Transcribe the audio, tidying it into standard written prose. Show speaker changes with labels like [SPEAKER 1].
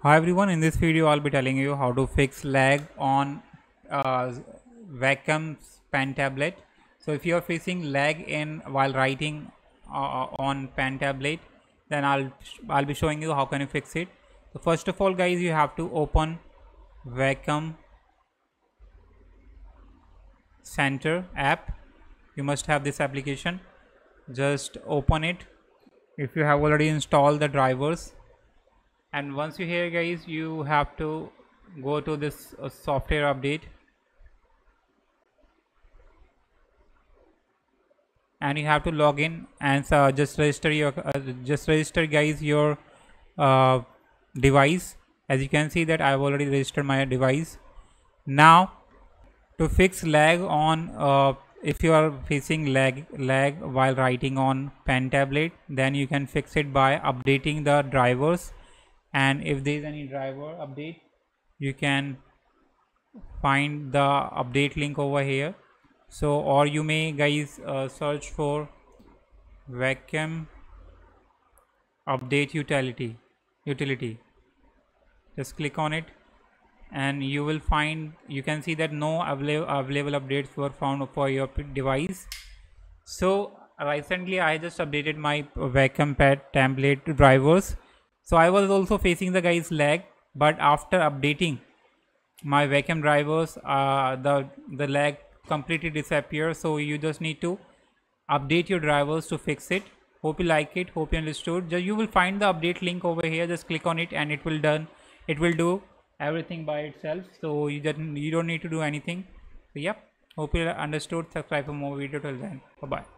[SPEAKER 1] Hi everyone, in this video I'll be telling you how to fix lag on Wacom's pen tablet. So if you are facing lag in while writing on pen tablet, then I'll be showing you how can you fix it. So first of all guys, you have to open Wacom Center app. You must have this application. Just open it if you have already installed the drivers. And once you're here guys, you have to go to this software update, and you have to log in and just register guys your uh, device. As you can see that I've already registered my device. Now to fix lag on if you are facing lag while writing on pen tablet, then you can fix it by updating the drivers. And if there is any driver update, you can find the update link over here. So or you may guys search for Wacom update utility. Just click on it and you will find, you can see that no available updates were found for your device. So recently I just updated my Wacom pad template drivers. So I was also facing the guys lag, but after updating my Wacom drivers, the lag completely disappears. So you just need to update your drivers to fix it. Hope you like it, hope you understood. Just you will find the update link over here. Just click on it and it will do everything by itself. So you don't need to do anything. So yep, hope you understood. Subscribe for more video. Till then, bye bye.